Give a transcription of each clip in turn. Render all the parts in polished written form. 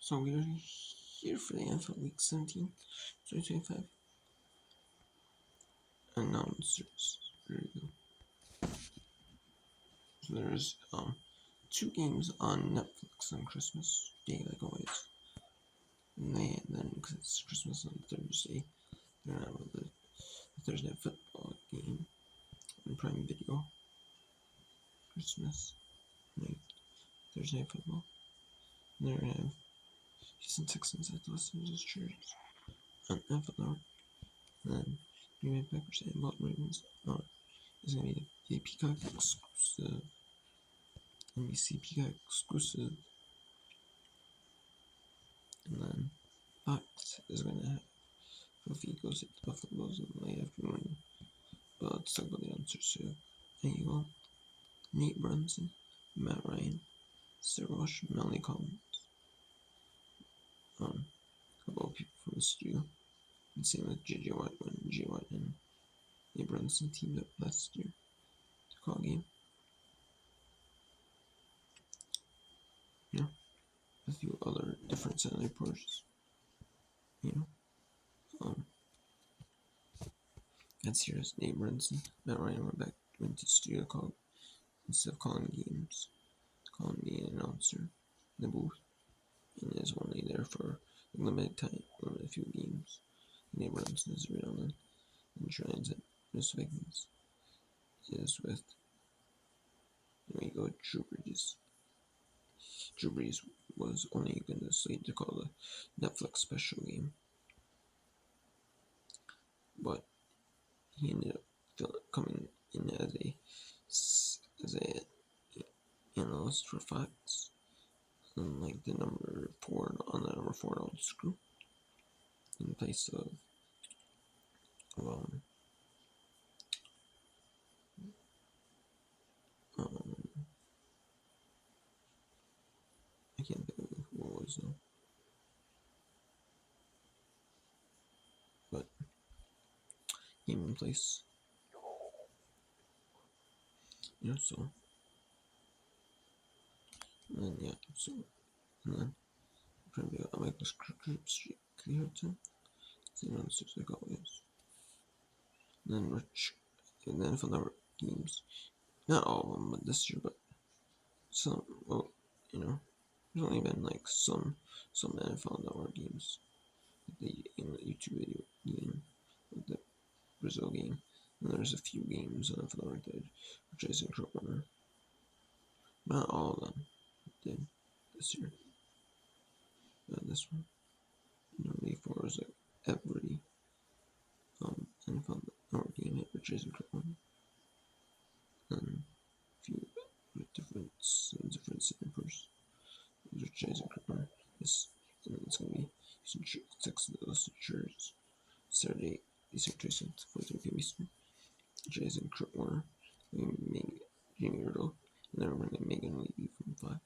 So we are here for the NFL Week 17, 2025 announcers review. So there's two games on Netflix on Christmas Day, like always. And then because it's Christmas on Thursday, they're gonna have the Thursday Night Football game on Prime Video. Christmas night, Thursday Night Football. And they're gonna have Houston Texans at the Los Angeles Chargers on NFL Network. And then Green Bay Packers and Baltimore Ravens is gonna be the Peacock exclusive. NBC Peacock exclusive. And then Fox is gonna have Filthy goes at the Buffalo Bills in the late afternoon. But let's talk about the answers. So there you go. Nate Brunson, Matt Ryan, Sarah Walsh, Melanie Collins. A couple of people from the studio. And same with JJ Watt when J Watt and Nate Brunson teamed up last year to call a game. Yeah. A few other different sound reports. That's here as Nate Brunson. Matt Ryan went to studio call instead of calling games. Calling me an announcer in the booth. And is only there for a limited time, a few games. Nate Brunson is real and Giants at Minnesota Vikings is with Drew Brees. Drew Brees was only going to slate to call the Netflix special game, but he ended up coming in as a analyst for Fox, and like the number 4 on the number 4 old screw in place of I can't think of who it was though. But came in place. So and then and then trying to make this clear too. Same answers like always. And then Rich and then for the games. Not all of them, but this year, but some there's only been like some NFL Network games. Like the YouTube video game, like the Brazil game. And there's a few games on NFL Network that Jason Krugman. Not all of them did this year. This one. Week 4 is like every NFL Network game hit with Jason Krugman. And a few different samples. With Jason Krugman. It's going to be Texas Church Saturday, Eastern 4:30 p.m. Eastern. Jason Krugman, Jamie Riddle, and then we're going to Megan Levy from Fox.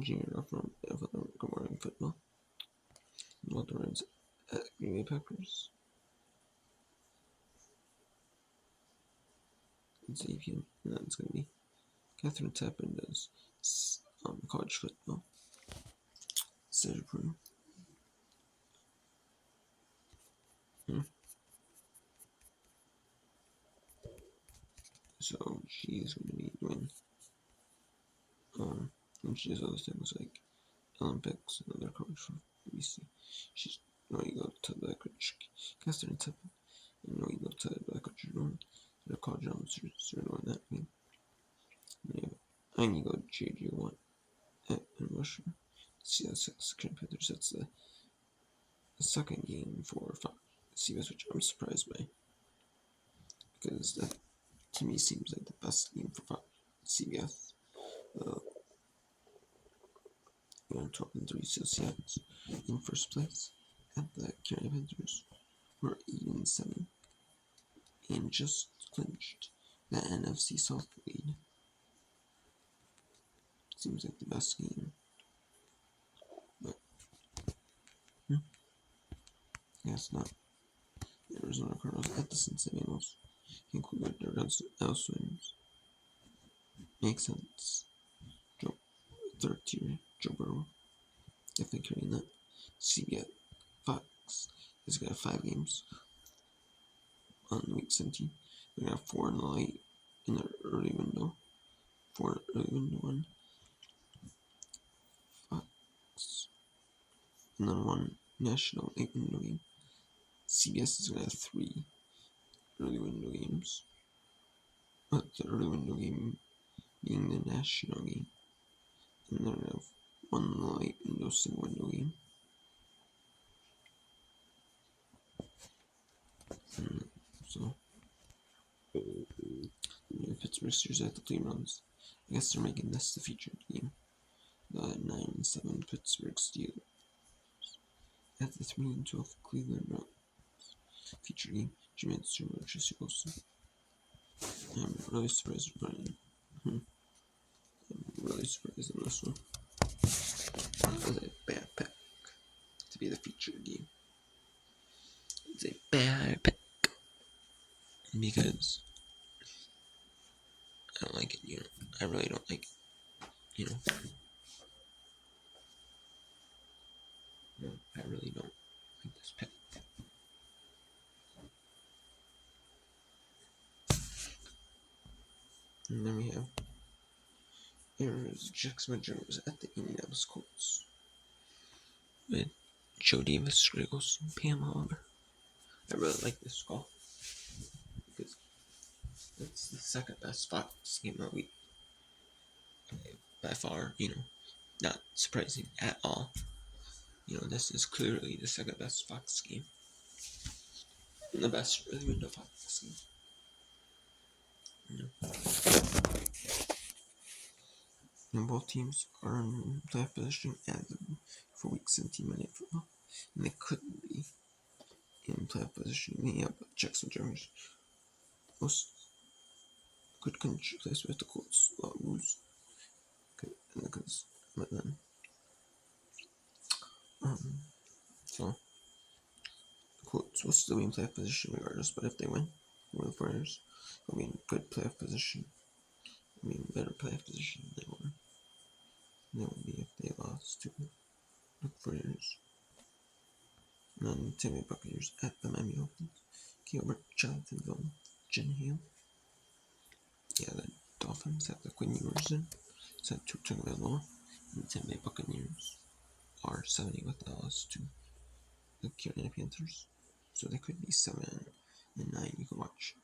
Jamie Riddle from Good Morning Football. Walter Rams at Green Bay Packers. It's 8 p.m. And then it's going to be Catherine Tappan does college football. Sarah Brew. So she is going to be doing and she does other things like Olympics and other coverage for BBC. She's you go to the Catherine Tappan and you go to the college room. The college room is doing that thing. And you go JJ Watt in Russia. See that's second Panthers. That's the second game for CBS, which I'm surprised by because that to me seems like the best game for CBS. 12-3 Seahawks in first place, and the Carolina Panthers were 8-7 and just clinched the NFC South lead. Seems like the best game, but it's not. The Arizona Cardinals at the Cincinnati Bengals concluded their elsewings. Makes sense. Third tier, Joe definitely carrying that. CBS Fox is gonna have 5 games on week 17. They're gonna have 4 in the late in the early window. 4 early window one. Fox. And then 1 national late window game. CBS is gonna have 3 early window games. But the early window game being the national game. And they're gonna have 1 late window single window game. And so Pittsburgh Steelers at the Cleveland. I guess they're making this the featured game. The 9-7 Pittsburgh Steelers at the 3-12 Cleveland Browns. Featured game. Jimmy Stewart, Jesse Wilson. I'm really surprised with Brian. I'm really surprised in this one. That was a bad pick to be the featured game. It's a bad pick because I don't like it. I really don't like it. No, I really don't like this pick. And then we have Jackson Jones at the Indianapolis Colts with Joe Davis, Greg Olsen, Pam Oliver. I really like this call because it's the second best Fox game of the week by far. Not surprising at all. This is clearly the second best Fox game. And the best early window Fox game. And both teams are in playoff position for week 17 Monday Night Football. And they could be in playoff position. Yeah, but Jackson Jones most could place with the Colts lose. But then so the Colts will still be in playoff position regardless, but if they win over the 49ers, they'll be in good playoff position. Better playoff position than they would be if they lost to the 49ers. And then Tampa Bay Buccaneers at the Miami Dolphins. Gilbert, Jonathan Jinham. Yeah, the Dolphins have the Quinn Ewers in. Set to Tagovailoa. And the Tampa Bay Buccaneers are 70 with the loss to the Carolina Panthers. So they could be 7-9. You can watch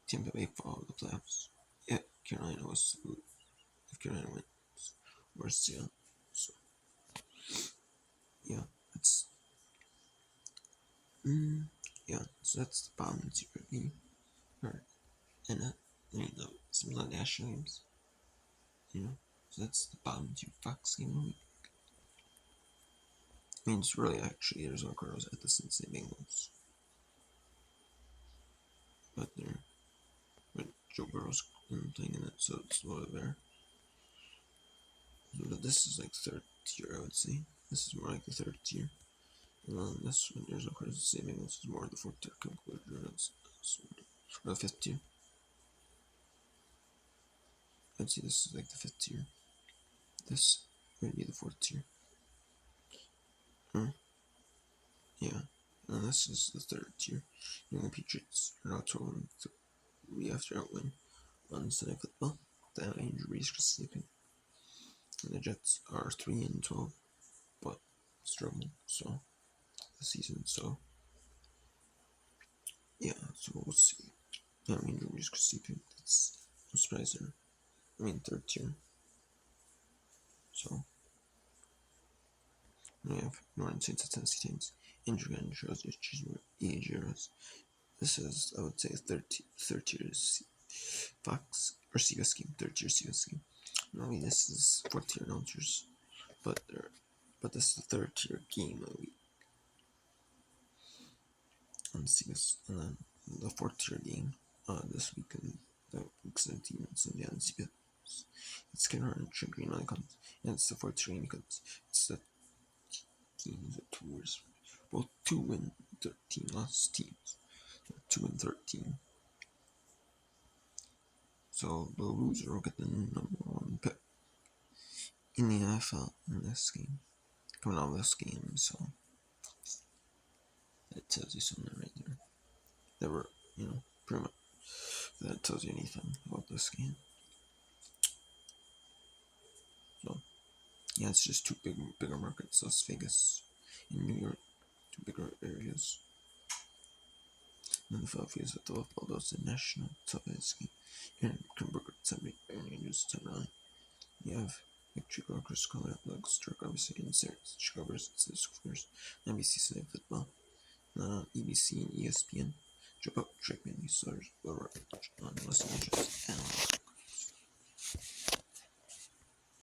Tampa Bay fall the playoffs. If Carolina wins, or Seattle. So yeah, so that's the bottom tier game. And some of the national games. So that's the bottom tier Fox game of the week. It's really actually Arizona Cardinals at the Cincinnati Bengals. But Joe Burrow's playing in it, so it's a little better. But this is like third tier, I would say. This is more like the third tier. And then this one, Arizona Cardinals Cincinnati Bengals is more the fourth tier, or the fifth tier. I'd say this is like the fifth tier. This would be the fourth tier. Yeah. And this is the third tier. The Patriots are now 12-3 after outwin on Sunday Football without injuries for sleeping. And the Jets are 3-12, but struggling the season. So yeah, so we'll see. Injuries for sleeping. That's no surprise there. Third tier. So we have New Orleans Saints at Tennessee Titans. Injury on Jersey. This is, I would say, third tier Fox or CBS game. Third tier CBS game. Normally this is fourth tier announcers, but this is the third tier game of the week on CBS, and then the fourth tier game this week in the week 17 on Sunday on CBS. It's Skinner and Green Icons, and it's the fourth tier game because it's the teams with tours, both 2-13 lost teams, 2-13. So the loser will get the number 1 pick in the NFL in this game. coming out of this game, so that tells you something right there. That were, pretty much, that tells you anything about this game. So, yeah, it's just two bigger markets, Las Vegas and New York, two bigger areas. And the Philadelphia is at the level of those national Sovietsky and Kimberger 70 News 79. You have Chicago Chris Color, Lux, Turk, obviously, in series, Chicago versus Squares, NBC Sunday Football, EBC and ESPN. Drop out, check me, Stars, Over, on Los Angeles, and